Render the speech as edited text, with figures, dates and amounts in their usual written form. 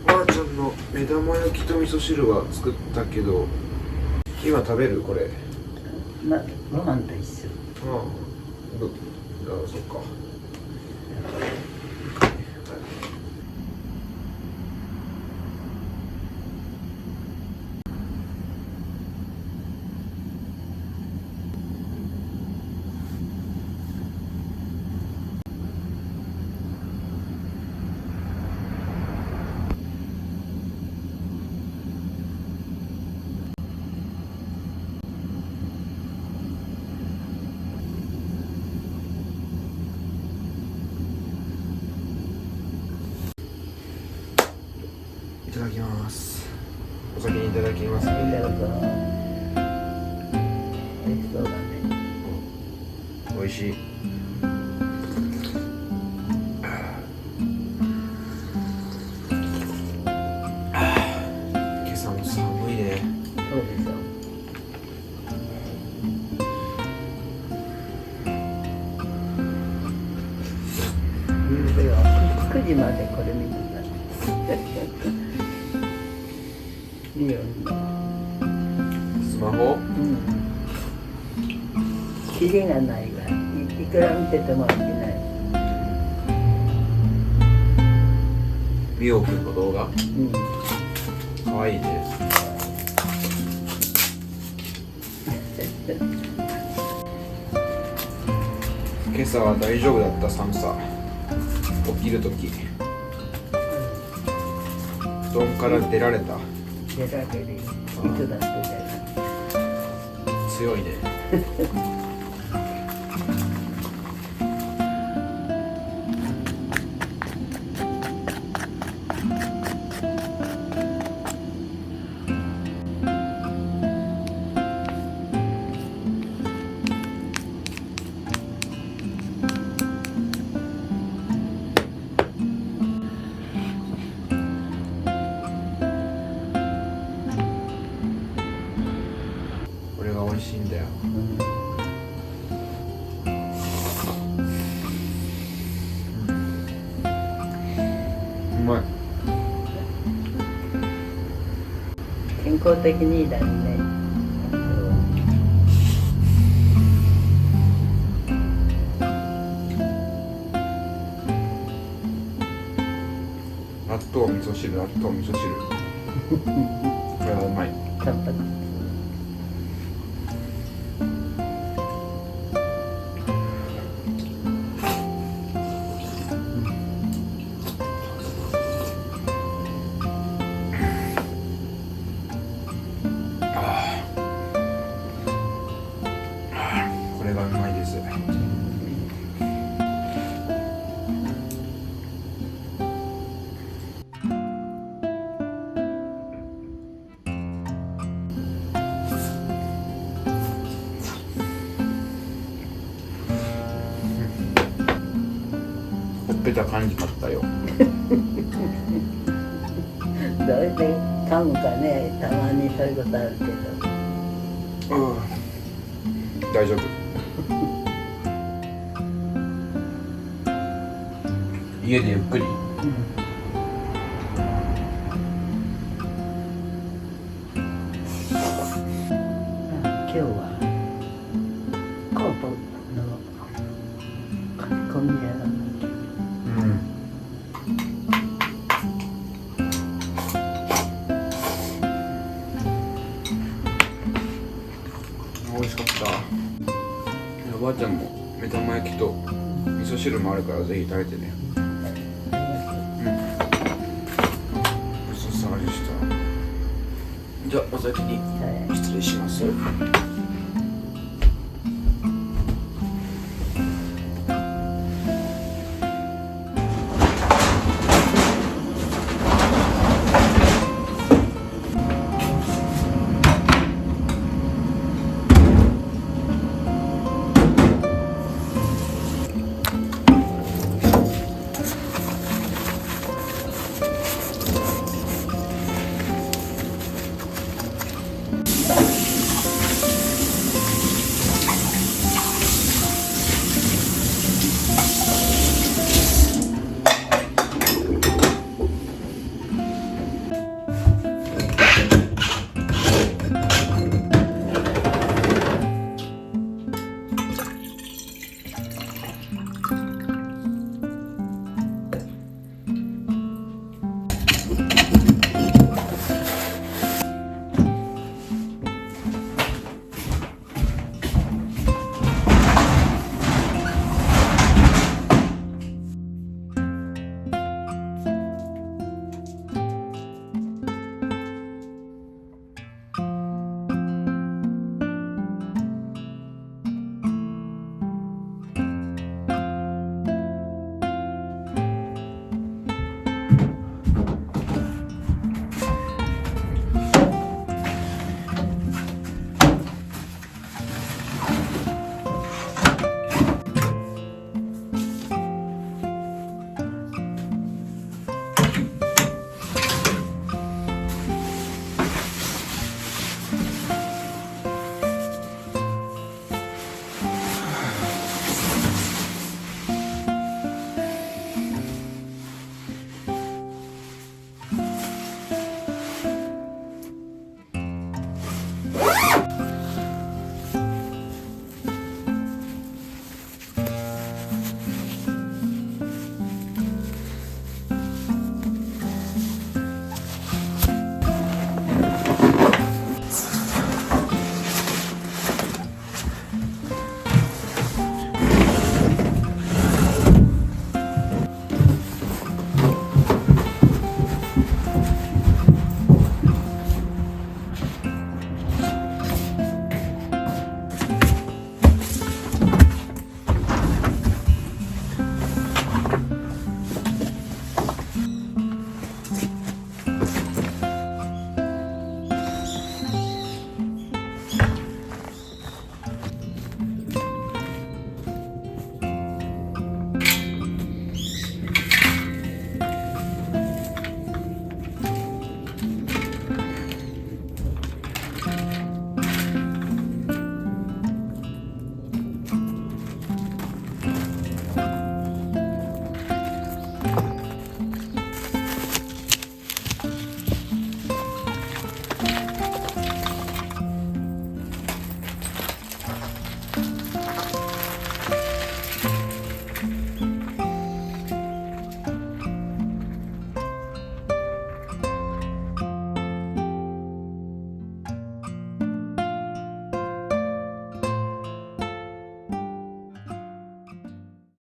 ばあちゃんの目玉焼きと味噌汁は作ったけど、今食べるこれ。ご飯と一緒。ああ、そっか。いただきます。お先にいただきますね。いただくの。美味しそうだね。美味しい。今朝も寒いね。そうでしょ。ゆうべは9時までこれ見てた。いいよ。スマホ？キリがないわ。いくら見てても飽きない。みおくんの動画？かわいいね。今朝は大丈夫だった寒さ。起きるとき。布団から出られた。出られる。いつだって出られる。強いね。これが美味しいんだよ。うまい。健康的にいいだろうね。納豆味噌汁、納豆味噌汁。これはうまい。たっぷり。これがうまいです。ほっぺた感じかったよ。どうして噛むかね、たまにそういうことあるけど。大丈夫。家でゆっくり。今日はコートの書き込みやらなきゃ。美味しかった。おばあちゃんも目玉焼きと味噌汁もあるからぜひ食べてね。ごちそうさまでした。じゃあお先に失礼します。